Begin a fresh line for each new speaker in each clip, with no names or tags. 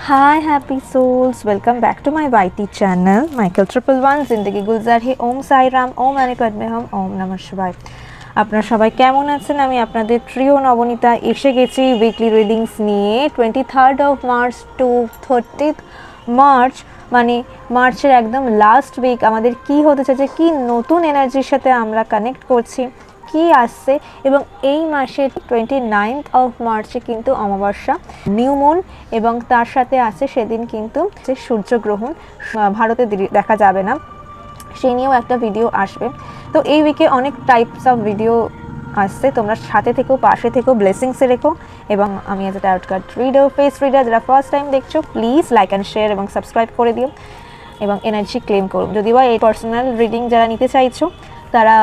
Hi happy souls, welcome back to my YT channel Michael 111 जिंदगी गुलजार ही ओम साई राम ओम आने पद्मे हम ओम नमः शिवाय। আপনারা সবাই কেমন আছেন? আমি আপনাদের প্রিয় নবনীতা এসে গেছি উইকলি রিডিংস নিয়ে 23rd of March two 30th March, মানে মার্চের একদম লাস্ট উইক। আমাদের কি হতে চলেছে, কি নতুন এনার্জির সাথে আমরা কানেক্ট করছি, কি আসছে, এবং এই মাসের 29th অফ মার্চে কিন্তু অমাবস্যা, নিউ মুন, এবং তার সাথে আছে সেদিন কিন্তু সূর্যগ্রহণ। ভারতে দেখা যাবে না, সেই নিয়েও একটা ভিডিও আসবে। তো এই উইকে অনেক টাইপস অফ ভিডিও আসছে, তোমরা সাথে থেকেও পাশে থেকেও ব্লেসিংসে রেখো। এবং আমি as a tarot card reader, face reader, যারা ফার্স্ট টাইম দেখছো প্লিজ লাইক অ্যান্ড শেয়ার এবং সাবস্ক্রাইব করে দিও এবং এনার্জি ক্লেম করুন। যদিও এই পার্সোনাল রিডিং যারা নিতে চাইছো তারা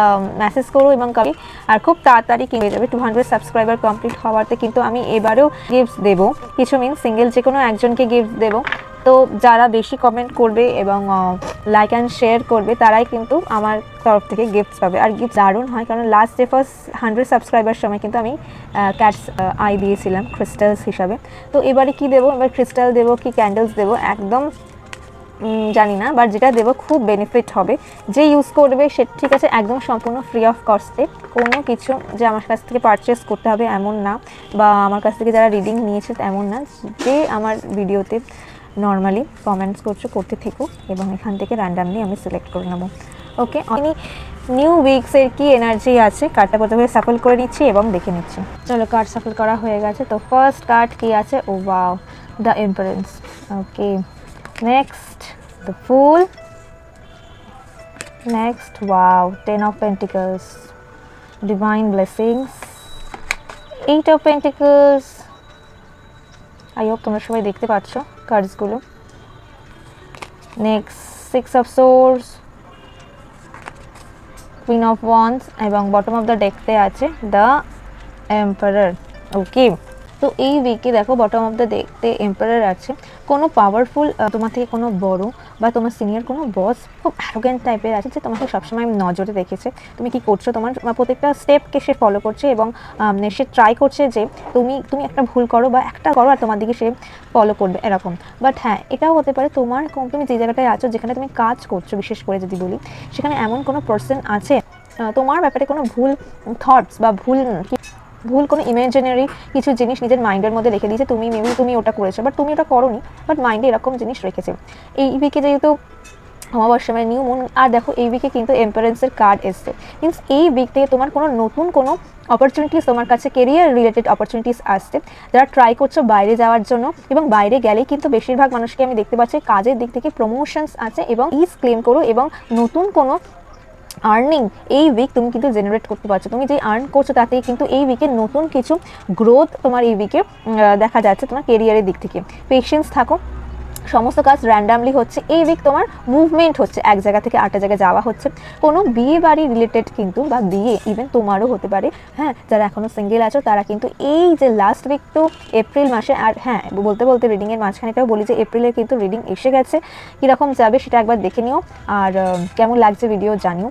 মেসেজ করো এবং কবি, আর খুব তাড়াতাড়ি কিনে যাবে। 200 সাবস্ক্রাইবার কমপ্লিট হওয়াতে কিন্তু আমি এবারেও গিফটস দেবো, কিছু মিন সিঙ্গেল যে কোনো একজনকে গিফট দেবো। তো যারা বেশি কমেন্ট করবে এবং লাইক অ্যান্ড শেয়ার করবে তারাই কিন্তু আমার তরফ থেকে গিফটস পাবে। আর গিফট দারুণ হয়, কারণ লাস্ট যে ফার্স্ট 100 সাবস্ক্রাইবার সময় কিন্তু আমি ক্যাটস আই দিয়েছিলাম ক্রিস্টালস হিসাবে। তো এবারে কি দেবো, এবার ক্রিস্টাল দেবো কি ক্যান্ডেলস দেবো একদম জানি না, বাট যেটা দেবো খুব বেনিফিট হবে। যে ইউজ করবে সে ঠিক আছে, একদম সম্পূর্ণ ফ্রি অফ কস্টে, কোনো কিছু যে আমার কাছ থেকে পারচেস করতে হবে এমন না, বা আমার কাছ থেকে যারা রিডিং নিয়েছে এমন না। যে আমার ভিডিওতে নর্মালি কমেন্টস করতে থেকো এবং এখান থেকে র্যান্ডামলি আমি সিলেক্ট করে নেবো। ওকে, আমি নিউ উইকসের কি এনার্জি আছে কার্ডটা প্রথমে সাফল করে নিচ্ছি এবং দেখে নিচ্ছি। চলো, কার্ড সাফল করা হয়ে গেছে। তো ফার্স্ট কার্ড কি আছে? Oh wow, the empress. Okay, next the Fool, next wow, 10 of Pentacles, divine blessings, 8 of Pentacles. I hope তোমরা সবাই দেখতে পাচ্ছ কার্ডস গুলো। next 6 of Swords, Queen of Wands, এবং বটম অফ দ্য ডেকতে আছে দ্য এম্পারার। ওকে, তো এই উইকে দেখো বটম অফ দ্য ডেকতে এম্পারার আছে। কোনো পাওয়ারফুল, তোমার থেকে কোনো বড় বা তোমার সিনিয়র কোনো বস খুব অ্যারোগেন্ট টাইপের আছে, যে তোমাকে সবসময় নজরে রেখেছে তুমি কি করছো, তোমার প্রত্যেকটা স্টেপকে সে ফলো করছে এবং সে ট্রাই করছে যে তুমি একটা ভুল করো বা একটা করো আর তোমার দিকে সে ফলো করবে এরকম। বাট হ্যাঁ, এটাও হতে পারে তোমার তুমি যে জায়গাটায় আছো, যেখানে তুমি কাজ করছো, বিশেষ করে যদি বলি, সেখানে এমন কোনো পার্সন আছে তোমার ব্যাপারে কোনো ভুল থটস বা ভুল কোনো ইমাজিনারি কিছু জিনিস নিজের মাইন্ডের মধ্যে রেখে দিয়েছে। তুমি ওটা করেছো, বাট তুমি ওটা করোনি, বাট মাইন্ডে এরকম জিনিস রেখেছে। এই উইকে যেহেতু অমাবস্যা মানে নিউ মুন, আর দেখো এই উইকে কিন্তু এম্পারেন্সের কার্ড এসছে, মিনস এই উইক থেকে তোমার কোনো নতুন কোনো অপরচুনিটিস তোমার কাছে, কেরিয়ার রিলেটেড অপরচুনিটিস আসছে, যারা ট্রাই করছো বাইরে যাওয়ার জন্য। এবং বাইরে গেলেই কিন্তু বেশিরভাগ মানুষকে আমি দেখতে পাচ্ছি কাজের দিক থেকে প্রমোশনস আছে, এবং ইজ ক্লেম করো এবং নতুন কোনো আর্নিং এই উইক তুমি কিন্তু জেনারেট করতে পারছো। তুমি যে আর্ন করছো তাতেই কিন্তু এই উইকে নতুন কিছু গ্রোথ তোমার এই উইকে দেখা যাচ্ছে তোমার কেরিয়ারের দিক থেকে। পেশেন্স থাকো, সমস্ত কাজ র্যান্ডামলি হচ্ছে এই উইক, তোমার মুভমেন্ট হচ্ছে, এক জায়গা থেকে আরেকটা জায়গায় যাওয়া হচ্ছে। কোনো বিয়ে বাড়ি রিলেটেড কিন্তু, বা বিয়ে ইভেন তোমারও হতে পারে। হ্যাঁ, যারা এখনও সিঙ্গেল আছো তারা কিন্তু এই যে লাস্ট উইক তো এপ্রিল মাসে, আর হ্যাঁ বলতে রিডিংয়ের মাঝখানে এটাও বলি যে এপ্রিলের কিন্তু রিডিং এসে গেছে, কীরকম যাবে সেটা একবার দেখে নিও, আর কেমন লাগছে ভিডিও জানিও।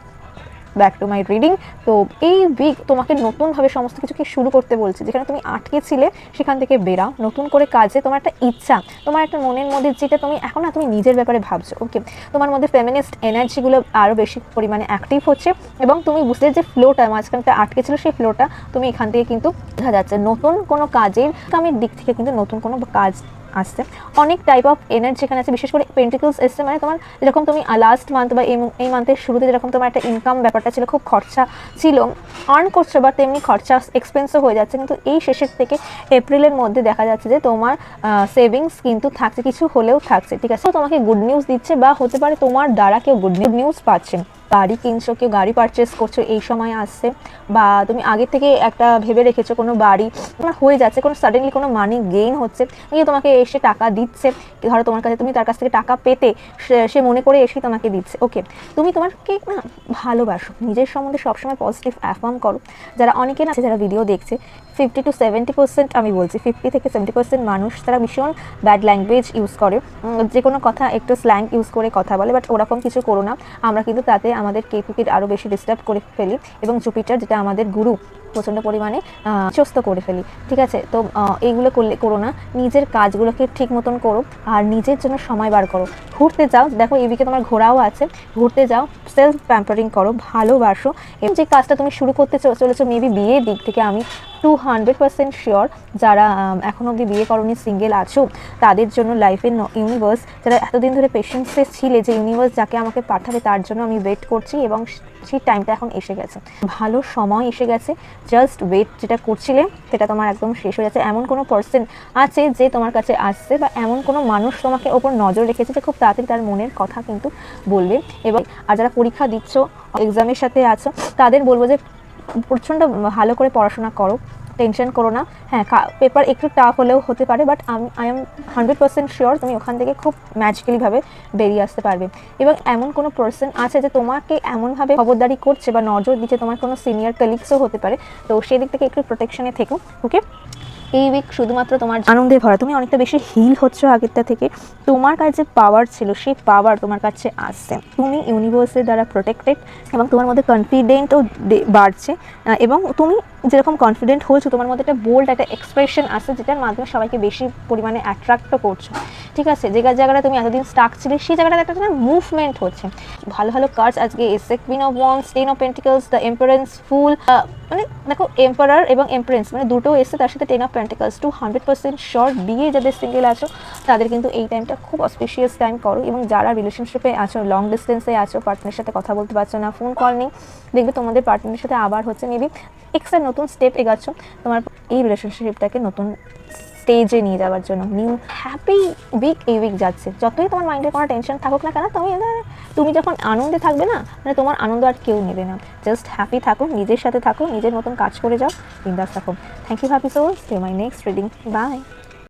Back to my reading. তো এই উইক তোমাকে নতুনভাবে সমস্ত কিছুকে শুরু করতে বলছে, যেখানে তুমি আটকে ছিলে সেখান থেকে বেরাও, নতুন করে কাজে তোমার একটা ইচ্ছা, তোমার একটা মনের মধ্যে যেটা তুমি এখন তুমি নিজের ব্যাপারে ভাবছো। ওকে, তোমার মধ্যে ফেমিনিস্ট এনার্জিগুলো আরও বেশি পরিমাণে অ্যাক্টিভ হচ্ছে, এবং তুমি বুঝতে যে ফ্লোটা মাঝখানটা আটকে ছিল, সেই ফ্লোটা তুমি এখান থেকে কিন্তু দেখা যাচ্ছে নতুন কোনো কাজের কামের দিক থেকে কিন্তু নতুন কোনো কাজ আসছে। অনেক টাইপ অফ এনার্জি এখানে আছে, বিশেষ করে পেন্টিকলস এসছে, মানে তোমার যেরকম তুমি লাস্ট মান্থ বা এই মান্থের শুরুতে যেরকম তোমার একটা ইনকাম ব্যাপারটা ছিল, খুব খরচা ছিল, আর্ন করছো বা তেমনি খরচা এক্সপেন্সও হয়ে যাচ্ছে, কিন্তু এই শেষের থেকে এপ্রিলের মধ্যে দেখা যাচ্ছে যে তোমার সেভিংস কিন্তু থাকছে, কিছু হলেও থাকছে। ঠিক আছে, তোমাকে গুড নিউজ দিচ্ছে, বা হতে পারে তোমার দ্বারা কেউ গুড নিউজ পাচ্ছেন। গাড়ি কিনছো, কেউ গাড়ি পারচেস করছো এই সময় আসছে, বা তুমি আগে থেকে একটা ভেবে রেখেছো কোনো বাড়ি তোমার হয়ে যাচ্ছে, কোনো সাডেনলি কোনো মানি গেইন হচ্ছে, নিয়ে তোমাকে এসে টাকা দিচ্ছে। ধরো তোমার কাছে, তুমি তার কাছ থেকে টাকা পেতে সে মনে করে এসে তোমাকে দিচ্ছে। ওকে, তুমি তোমাকে না ভালোবাসো, নিজের সম্বন্ধে সবসময় পজিটিভ অ্যাফার্ম করো। যারা অনেকে না, যারা ভিডিও দেখছে 50 to 70%, আমি বলছি 50 থেকে 70% মানুষ তারা ভীষণ ব্যাড ল্যাঙ্গুয়েজ ইউজ করে, যে কোনো কথা একটু স্ল্যাং ইউজ করে কথা বলে, বাট ওরকম কিছু করো না। আমরা কিন্তু তাতে আমাদের কেপিকে আরও বেশি ডিস্টার্ব করে ফেলি, এবং জুপিটার যেটা আমাদের গুরু প্রচণ্ড পরিমাণে সুস্থ করে ফেলি, ঠিক আছে? তো এইগুলো করো না, নিজের কাজগুলোকে ঠিক মতন করো আর নিজের জন্য সময় বার করো। ঘুরতে যাও, দেখো এই উইকে তোমার ঘোরাও আছে, ঘুরতে যাও, সেলফ প্যাম্পারিং করো, ভালোবাসো। এবং যে কাজটা তুমি শুরু করতে চলেছো মেবি বিয়ের দিক থেকে, আমি 200% শিওর যারা এখন অবধি বিয়ে করনি, সিঙ্গেল আছো, তাদের জন্য লাইফের ইউনিভার্স, যারা এতদিন ধরে পেশেন্সে ছিলে যে ইউনিভার্স যাকে আমাকে পাঠাবে তার জন্য আমি ওয়েট করছি, এবং সেই টাইমটা এখন এসে গেছে, ভালো সময় এসে গেছে। জাস্ট ওয়েট, যেটা করছিলে সেটা তোমার একদম শেষ হয়ে যাচ্ছে। এমন কোনো পার্সন আছে যে তোমার কাছে আসছে, বা এমন কোনো মানুষ তোমাকে ওপর নজর রেখেছে যে খুব তাড়াতাড়ি তার মনের কথা কিন্তু বলবে। এবং আর যারা পরীক্ষা দিচ্ছ, এক্সামের সাথে আছো, তাদের বলবো যে প্রচণ্ড ভালো করে পড়াশোনা করো, টেনশন করো না। হ্যাঁ, পেপার একটু টাফ হলেও হতে পারে, বাট আই এম 100% শিওর তুমি ওখান থেকে খুব ম্যাজিক্যালিভাবে বেরিয়ে আসতে পারবে। এবং এমন কোনো পার্সন আছে যে তোমাকে এমনভাবে খবরদারি করছে বা নজর দিচ্ছে, তোমার কোনো সিনিয়র কলিগসও হতে পারে, তো সেই দিক থেকে একটু প্রোটেকশনে থেকো, ওকে? এই উইক শুধুমাত্র তোমার আনন্দে ভরা, তুমি অনেকটা বেশি হিল হচ্ছ আগেরটা থেকে, তোমার কাছে যে পাওয়ার ছিল সেই পাওয়ার তোমার কাছে আসছে, তুমি ইউনিভার্সের দ্বারা প্রোটেক্টেড, এবং তোমার মধ্যে কনফিডেন্টও বাড়ছে। এবং তুমি যেরকম কনফিডেন্ট হয়েছো, তোমার মধ্যে একটা বোল্ড একটা এক্সপ্রেশন আসছে, যেটার মাধ্যমে সবাইকে বেশি পরিমাণে অ্যাট্রাক্টও করছো, ঠিক আছে? যে জায়গাটা তুমি এতদিন স্টাক ছিলে সেই জায়গাটাতে একটা মুভমেন্ট হচ্ছে। ভালো ভালো কার্ডস আজকে এসে, queen of wands, ten of pentacles, the empress, fool, মানে দেখো এম্পারার এবং এম্পারেন্স মানে দুটো এসে, তার সাথে টেন অফ পেন্টিকলস। 200% শিওর বিয়ে যাদের সিঙ্গেল আছো তাদের কিন্তু এই টাইমটা খুব অসপিশিয়াস টাইম করো। এবং যারা রিলেশনশিপে আছো, লং ডিস্টেন্সে আছো, পার্টনারের সাথে কথা বলতে পারছো না, ফোন কল নেই, দেখবে তোমাদের পার্টনারের সাথে আবার হচ্ছে, মেবি এক্সট্রা নতুন স্টেপ এগাচ্ছ তোমার এই রিলেশনশিপটাকে নতুন স্টেজে নিয়ে যাওয়ার জন্য। নিউ হ্যাপি উইক এই উইক যাচ্ছে। যতই তোমার মাইন্ডে কোনো টেনশন থাকুক না কেন, তুমি যখন আনন্দে থাকবে না, মানে তোমার আনন্দ আর কেউ নেবে না। জাস্ট হ্যাপি থাকো, নিজের সাথে থাকো, নিজের মতন কাজ করে যাও, বিন্দাস থাকো। Thank you happy soul. See my next reading. By.